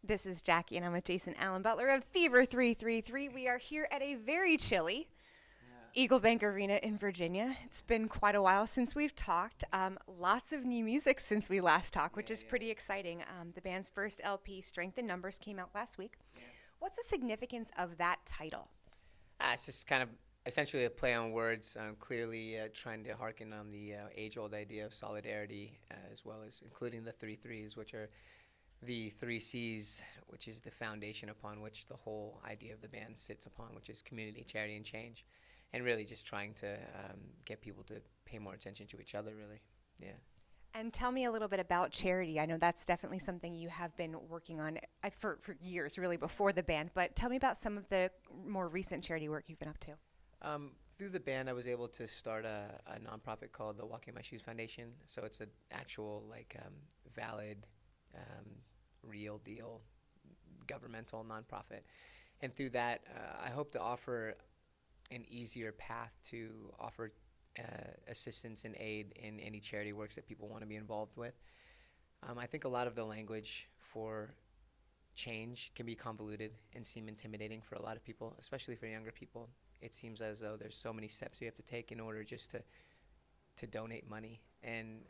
This is Jackie, and I'm with Jason Aalon Butler of Fever333. We are here at a very chilly Eagle Bank Arena in Virginia. It's been quite a while since we've talked. Lots of new music since we last talked, which is pretty exciting. The band's first LP, Strength in Numbers, came out last week. What's the significance of that title? It's just kind of essentially a play on words, clearly trying to hearken on the age-old idea of solidarity, as well as including the 3 3s, which are the 3 C's, which is the foundation upon which the whole idea of the band sits upon, which is community, charity, and change. And really just trying to get people to pay more attention to each other, really. Yeah. And tell me a little bit about charity. I know that's definitely something you have been working on for years, really, before the band. But tell me about some of the more recent charity work you've been up to. Through the band, I was able to start a nonprofit called the Walking My Shoes Foundation. So it's an actual, valid, real deal governmental nonprofit. And through that, I hope to offer an easier path to offer assistance and aid in any charity works that people want to be involved with. I think a lot of the language for change can be convoluted and seem intimidating for a lot of people, especially for younger people. It seems as though there's so many steps you have to take in order just to donate money, and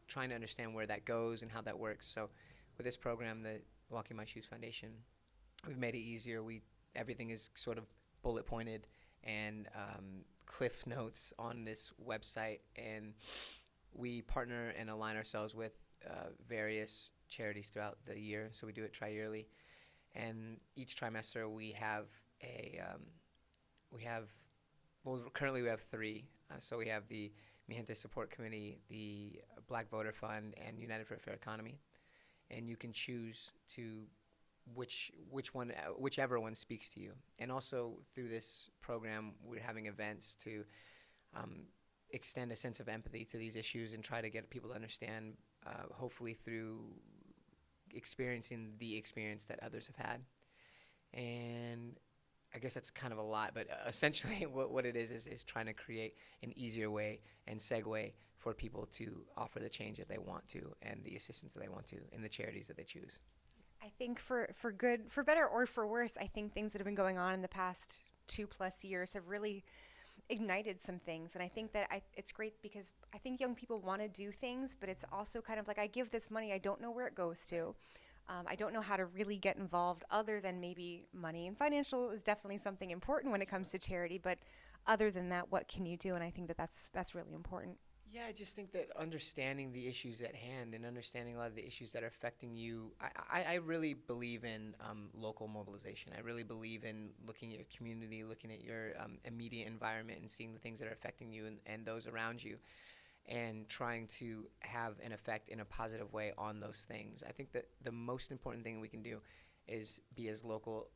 trying to understand where that goes and how that works. So with this program, the Walking My Shoes Foundation, we've made it easier. Everything is sort of bullet pointed and cliff notes on this website, and we partner and align ourselves with various charities throughout the year. So we do it tri-yearly, and each trimester we have currently we have 3. So we have the Mi Gente Support Committee, the Black Voter Fund, and United for a Fair Economy. And you can choose to whichever one speaks to you. And also through this program, we're having events to extend a sense of empathy to these issues and try to get people to understand, hopefully through experiencing the experience that others have had. And I guess that's kind of a lot, but essentially what it is trying to create an easier way and segue for people to offer the change that they want to and the assistance that they want to in the charities that they choose. I think for better or for worse, I think things that have been going on in the past 2+ years have really ignited some things. And I think that it's great because I think young people want to do things, but it's also kind of like, I give this money, I don't know where it goes to. I don't know how to really get involved other than maybe money. And financial is definitely something important when it comes to charity, but other than that, what can you do? And I think that that's really important. Yeah, I just think that understanding the issues at hand and understanding a lot of the issues that are affecting you, I really believe in local mobilization. I really believe in looking at your community, looking at your immediate environment and seeing the things that are affecting you and those around you, and trying to have an effect in a positive way on those things. I think that the most important thing we can do is be as local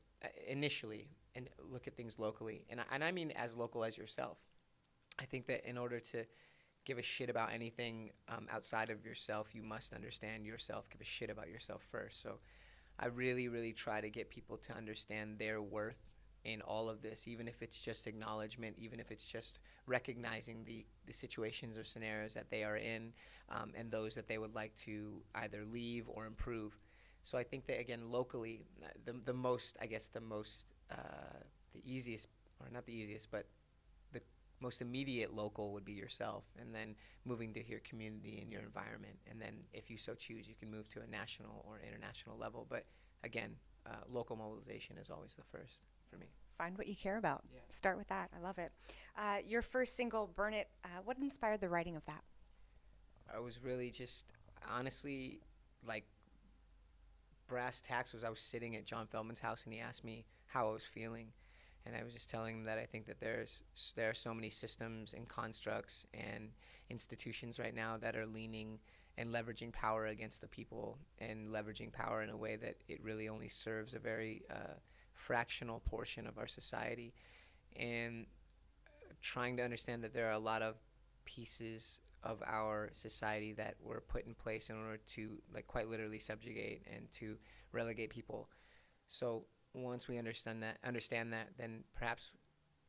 initially and look at things locally. And I mean as local as yourself. I think that in order to give a shit about anything outside of yourself, you must understand yourself, give a shit about yourself first. So I really, really try to get people to understand their worth in all of this, even if it's just acknowledgement, even if it's just recognizing the situations or scenarios that they are in, and those that they would like to either leave or improve. So I think that, again, locally, the easiest, or not the easiest, but the most immediate local would be yourself, and then moving to your community and your environment. And then if you so choose, you can move to a national or international level. But again, local mobilization is always the first for me. Find what you care about. Yeah. Start with that. I love it. Your first single, Burnet, what inspired the writing of that? I was really just, honestly, like, brass tacks was I was sitting at John Feldman's house and he asked me how I was feeling. And I was just telling him that I think that there are so many systems and constructs and institutions right now that are leaning and leveraging power against the people, and leveraging power in a way that it really only serves a very fractional portion of our society, and trying to understand that there are a lot of pieces of our society that were put in place in order to, like, quite literally subjugate and to relegate people. So once we understand that, then perhaps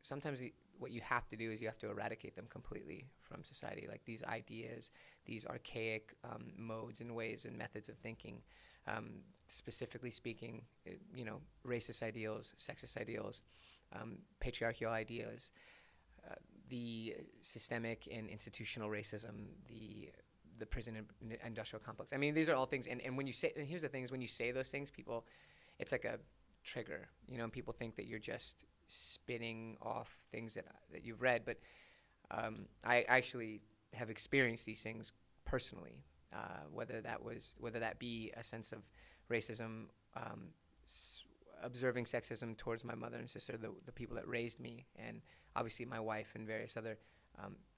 sometimes what you have to do is you have to eradicate them completely from society, like these ideas, these archaic modes and ways and methods of thinking. specifically speaking, racist ideals, sexist ideals, patriarchal ideas, the systemic and institutional racism, the prison industrial complex. I mean, these are all things. And when you say, and here's the thing is, when you say those things, people, it's like a trigger, and people think that you're just spitting off things that you've read. But I actually have experienced these things personally, whether that be a sense of racism, observing sexism towards my mother and sister, the people that raised me, and obviously my wife and various other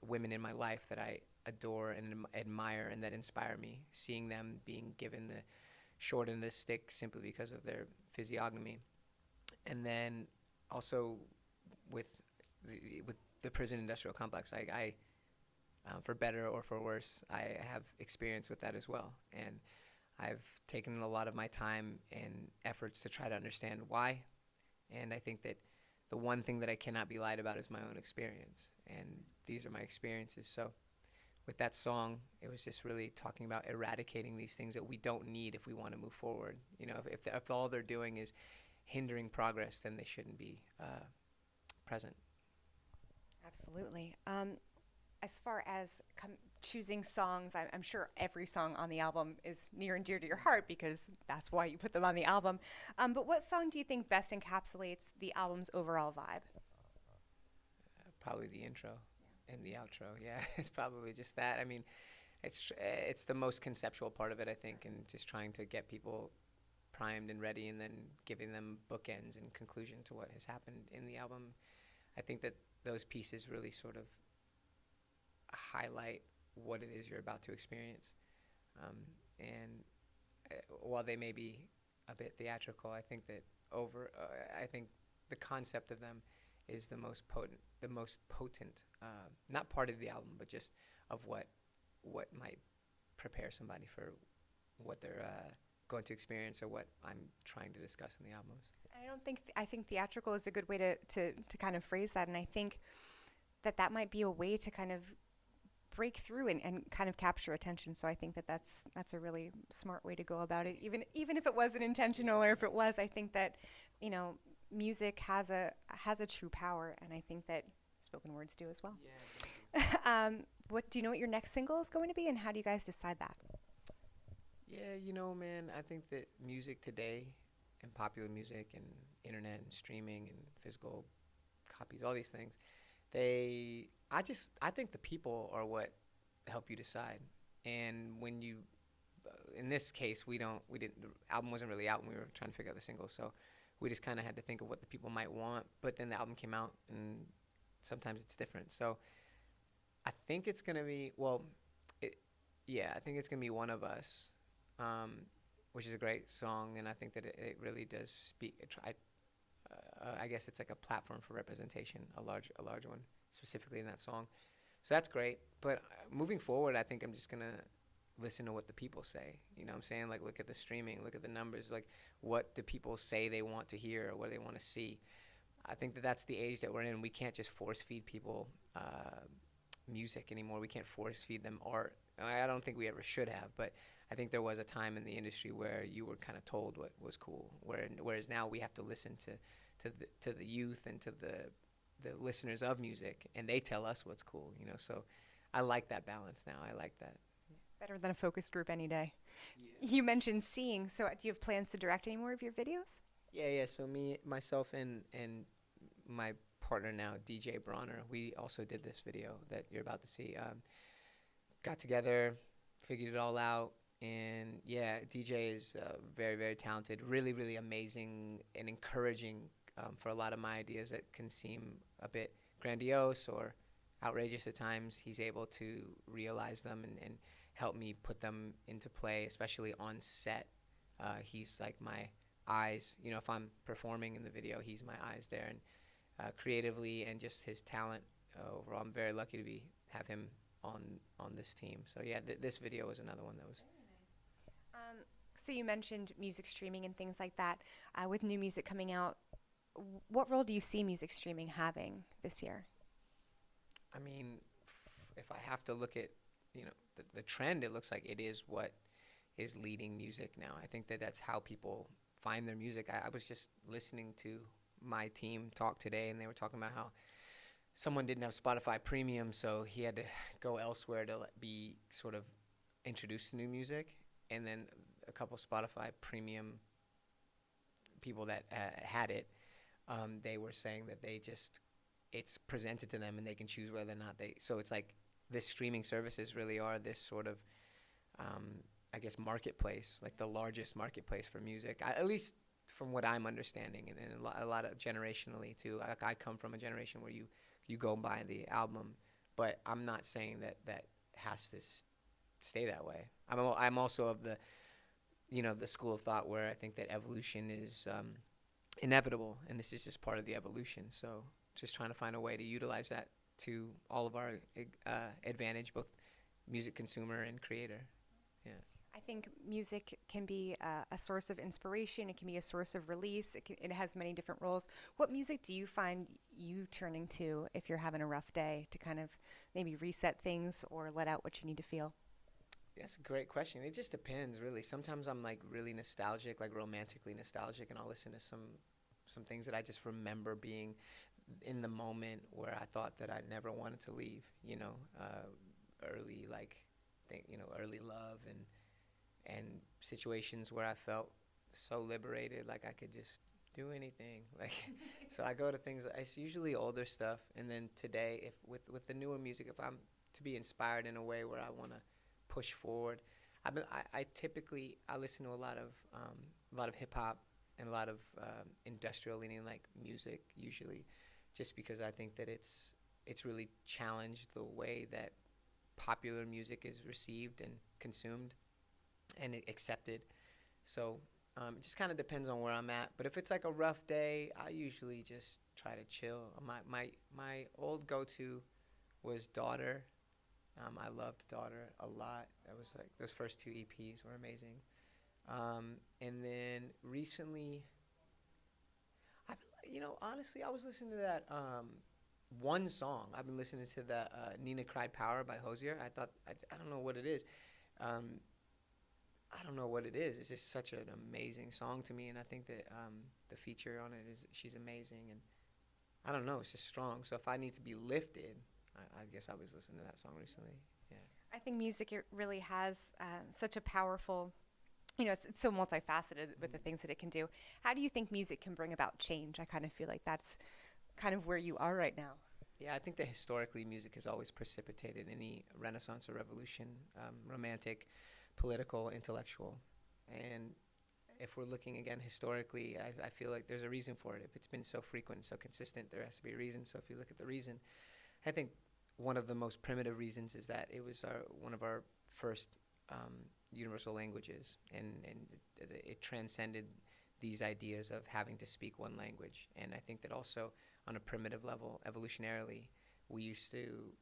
women in my life that I adore and admire and that inspire me, seeing them being given the short end of the stick simply because of their physiognomy. And then also with the prison industrial complex, I for better or for worse, I have experience with that as well. And I've taken a lot of my time and efforts to try to understand why. And I think that the one thing that I cannot be lied about is my own experience. And these are my experiences. So with that song, it was just really talking about eradicating these things that we don't need if we want to move forward. If all they're doing is hindering progress, then they shouldn't be present. Absolutely. As far as choosing songs, I'm sure every song on the album is near and dear to your heart because that's why you put them on the album. But what song do you think best encapsulates the album's overall vibe? Probably the intro and the outro. Yeah, it's probably just that. I mean, it's the most conceptual part of it, I think, and just trying to get people primed and ready and then giving them bookends and conclusion to what has happened in the album. I think that those pieces really sort of highlight what it is you're about to experience. And while they may be a bit theatrical, I think that I think the concept of them is the most potent, not part of the album, but just of what might prepare somebody for what they're going to experience or what I'm trying to discuss in the albums. I think theatrical is a good way to kind of phrase that, and I think that might be a way to kind of break through and kind of capture attention. So I think that's a really smart way to go about it. Even if it wasn't intentional, or if it was, I think that music has a true power, and I think that spoken words do as well. Yeah. What do you know what your next single is going to be, and how do you guys decide that? Yeah, man, I think that music today, and popular music, and internet, and streaming, and physical copies, all these things, I think the people are what help you decide. And when you, in this case, the album wasn't really out when we were trying to figure out the single, so we just kind of had to think of what the people might want. But then the album came out, and sometimes it's different. So I think it's gonna be I think it's gonna be One of Us, which is a great song, and I think that it really does speak. I guess it's like a platform for representation, a large one, specifically in that song. So that's great. But moving forward, I think I'm just gonna listen to what the people say. You know what I'm saying? Like, look at the streaming, look at the numbers. Like, what do people say they want to hear, or what do they want to see? I think that that's the age that we're in. We can't just force feed people music anymore. We can't force feed them art. I don't think we ever should have, but I think there was a time in the industry where you were kind of told what was cool. Whereas now we have to listen to the youth and to the listeners of music, and they tell us what's cool. So I like that balance now. I like that. Better than a focus group any day. Yeah. You mentioned seeing, so do you have plans to direct any more of your videos? Yeah. So myself, and my partner now, DJ Bronner, we also did this video that you're about to see. Got together, figured it all out, and yeah, DJ is very, very talented, really, really amazing and encouraging for a lot of my ideas that can seem a bit grandiose or outrageous at times. He's able to realize them and help me put them into play, especially on set. He's like my eyes. If I'm performing in the video, he's my eyes there. And creatively and just his talent overall, I'm very lucky to have him on this team. So yeah, this video was another one that was very nice. So you mentioned music streaming and things like that. With new music coming out, what role do you see music streaming having this year? I mean, if I have to look at the trend, it looks like it is what is leading music now. I think that that's how people find their music. I was just listening to my team talk today, and they were talking about how someone didn't have Spotify Premium, so he had to go elsewhere to be sort of introduced to new music. And then a couple Spotify Premium people that had it, they were saying that it's presented to them and they can choose whether or not so it's like this streaming services really are this sort of, I guess, marketplace, like the largest marketplace for music, at least from what I'm understanding, and a lot of generationally too. Like I come from a generation where you go buy the album, but I'm not saying that has to stay that way. I'm also of the school of thought where I think that evolution is inevitable, and this is just part of the evolution. So just trying to find a way to utilize that to all of our advantage, both music consumer and creator. Yeah. I think music can be a source of inspiration. It can be a source of release. It has many different roles. What music do you find you turning to if you're having a rough day to kind of maybe reset things or let out what you need to feel? That's a great question. It just depends, really. Sometimes I'm like really nostalgic, like romantically nostalgic, and I'll listen to some things that I just remember being in the moment where I thought that I never wanted to leave. Early early love and situations where I felt so liberated, like I could just do anything. Like, so I go to things. It's usually older stuff, and then today, if with the newer music, if I'm to be inspired in a way where I want to push forward, I typically listen to a lot of hip hop and a lot of industrial leaning like music usually, just because I think that it's really challenged the way that popular music is received and consumed and accepted. So it just kind of depends on where I'm at. But if it's like a rough day, I usually just try to chill. My old go-to was Daughter. I loved Daughter a lot. That was like those first two EPs were amazing. And then recently, honestly, I was listening to that one song. I've been listening to the Nina Cried Power by Hosier. I don't know what it is. I don't know what it is. It's just such an amazing song to me, and I think that the feature on it she's amazing, and I don't know, it's just strong. So if I need to be lifted, I guess I was listening to that song recently. Yeah. I think music really has such a powerful, it's so multifaceted with the things that it can do. How do you think music can bring about change? I kind of feel like that's kind of where you are right now. Yeah, I think that historically music has always precipitated any renaissance or revolution, romantic, political, intellectual. And if we're looking again historically, I feel like there's a reason for it. If it's been so frequent and so consistent, there has to be a reason. So if you look at the reason, I think one of the most primitive reasons is that it was one of our first universal languages, and it transcended these ideas of having to speak one language. And I think that also on a primitive level, evolutionarily, we used to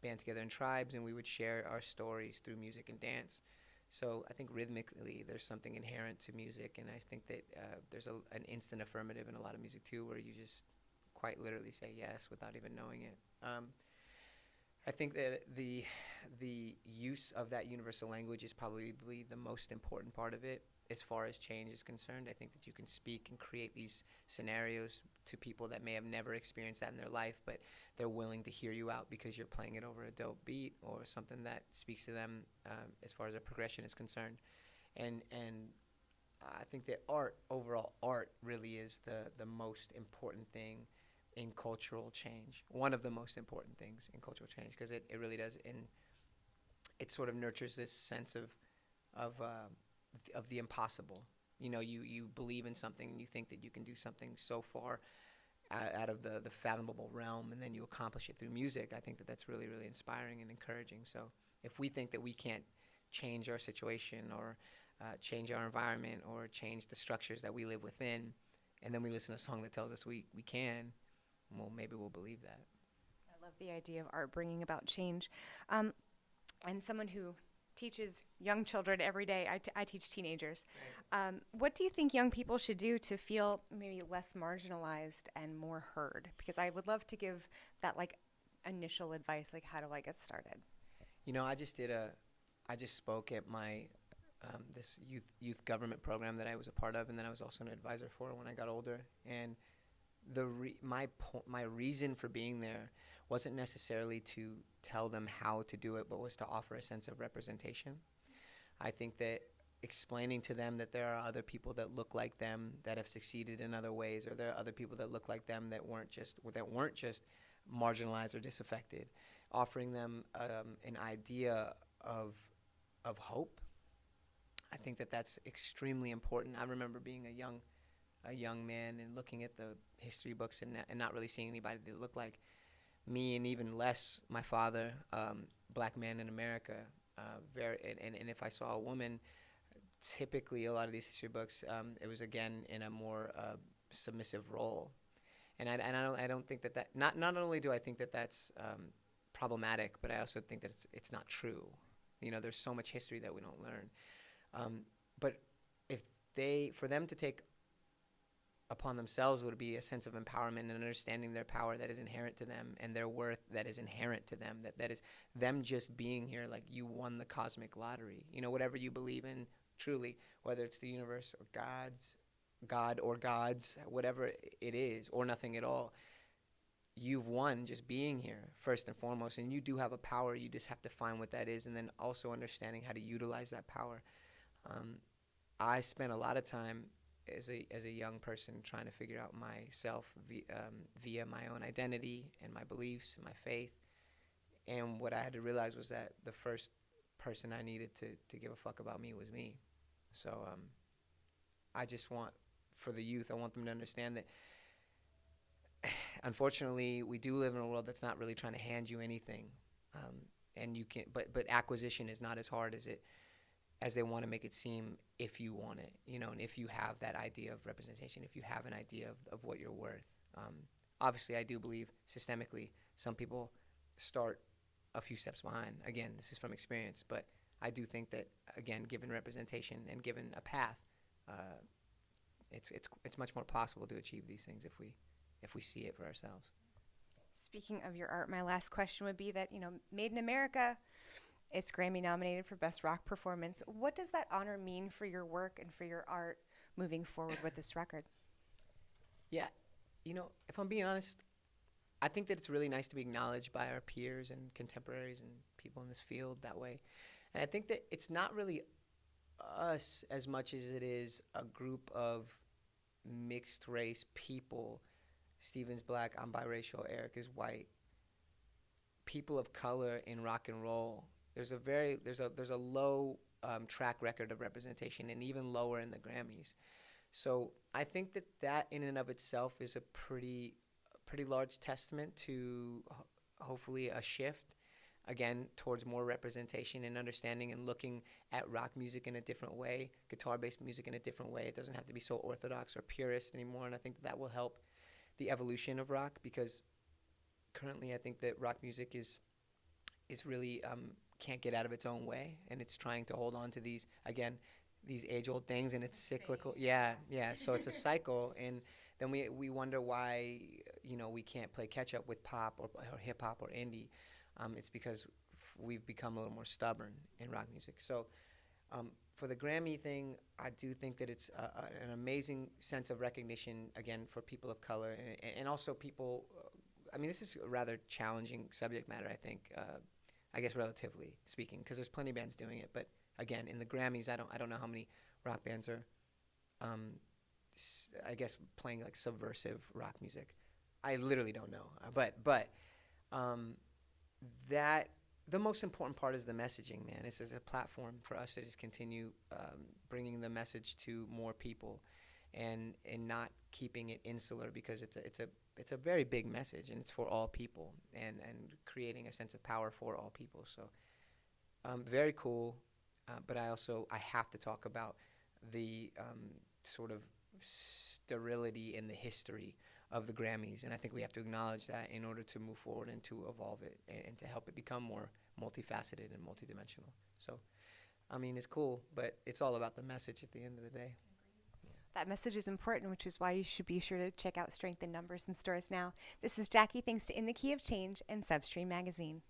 band together in tribes, and we would share our stories through music and dance. So I think rhythmically there's something inherent to music, and I think that there's an instant affirmative in a lot of music too, where you just quite literally say yes without even knowing it. I think that the use of that universal language is probably the most important part of it as far as change is concerned. I think that you can speak and create these scenarios to people that may have never experienced that in their life, but they're willing to hear you out because you're playing it over a dope beat or something that speaks to them as far as a progression is concerned. And I think that overall art really is the most important thing in cultural change. One of the most important things in cultural change, because it really does, it sort of nurtures this sense of the impossible. You believe in something and you think that you can do something so far out of the fathomable realm, and then you accomplish it through music. I think that that's really, really inspiring and encouraging. So if we think that we can't change our situation or change our environment or change the structures that we live within, and then we listen to a song that tells us we can, well, maybe we'll believe that. I love the idea of art bringing about change. And someone who teaches young children every day, I teach teenagers. Right. What do you think young people should do to feel maybe less marginalized and more heard? Because I would love to give that initial advice, how do I get started? I just spoke at my this youth government program that I was a part of, and then I was also an advisor for when I got older. And my reason for being there wasn't necessarily to tell them how to do it, but was to offer a sense of representation. I think that explaining to them that there are other people that look like them that have succeeded in other ways, or there are other people that look like them that weren't just marginalized or disaffected, offering them an idea of hope. I think that that's extremely important. I remember being a young man and looking at the history books and not really seeing anybody that looked like me, and even less my father, black man in America. And if I saw a woman, typically a lot of these history books, it was again in a more submissive role. And I don't think that not only do I think that that's problematic, but I also think that it's not true. You know, there's so much history that we don't learn. But for them to take upon themselves would be a sense of empowerment and understanding their power that is inherent to them, and their worth that is inherent to them, that is them just being here. Like, you won the cosmic lottery. You know, whatever you believe in, truly, whether it's the universe or God or gods, whatever it is, or nothing at all, you've won just being here, first and foremost. And you do have a power. You just have to find what that is, and then also understanding how to utilize that power. I spent a lot of time as a young person trying to figure out myself via my own identity and my beliefs and my faith. And what I had to realize was that the first person I needed to give a fuck about me was me. So I just want, for the youth, I want them to understand that unfortunately we do live in a world that's not really trying to hand you anything. And you can, but acquisition is not as hard as they want to make it seem, if you want it, you know, and if you have that idea of representation, if you have an idea of what you're worth. Obviously, I do believe systemically some people start a few steps behind. Again, this is from experience, but I do think that, again, given representation and given a path, it's much more possible to achieve these things if we see it for ourselves. Speaking of your art, my last question would be that, you know, Made in America, it's Grammy nominated for Best Rock Performance. What does that honor mean for your work and for your art moving forward with this record? Yeah, you know, if I'm being honest, I think that it's really nice to be acknowledged by our peers and contemporaries and people in this field that way. And I think that it's not really us as much as it is a group of mixed race people. Steven's black, I'm biracial, Eric is white. People of color in rock and roll. There's a low track record of representation, and even lower in the Grammys. So I think that in and of itself is a pretty large testament to hopefully a shift, again, towards more representation and understanding and looking at rock music in a different way, guitar-based music in a different way. It doesn't have to be so orthodox or purist anymore, and I think that will help the evolution of rock, because currently I think that rock music is really can't get out of its own way, and it's trying to hold on to these age-old things, and it's cyclical. Yeah. So it's a cycle, and then we wonder why, you know, we can't play catch-up with pop or hip-hop or indie. It's because we've become a little more stubborn in rock music. So for the Grammy thing, I do think that it's an amazing sense of recognition, again, for people of color, and also people. I mean, this is a rather challenging subject matter, I think. I guess relatively speaking, because there's plenty of bands doing it. But again, in the Grammys, I don't know how many rock bands are, I guess, playing like subversive rock music. I literally don't know. But that the most important part is the messaging, man. This is a platform for us to just continue bringing the message to more people, and not keeping it insular, because it's a very big message, and it's for all people, and creating a sense of power for all people. So very cool, but I have to talk about the sort of sterility in the history of the Grammys, and I think we have to acknowledge that in order to move forward and to evolve it, and to help it become more multifaceted and multidimensional. So, I mean, it's cool, but it's all about the message at the end of the day. That message is important, which is why you should be sure to check out Strength in Numbers in stores now. This is Jackie, thanks to In the Key of Change and Substream Magazine.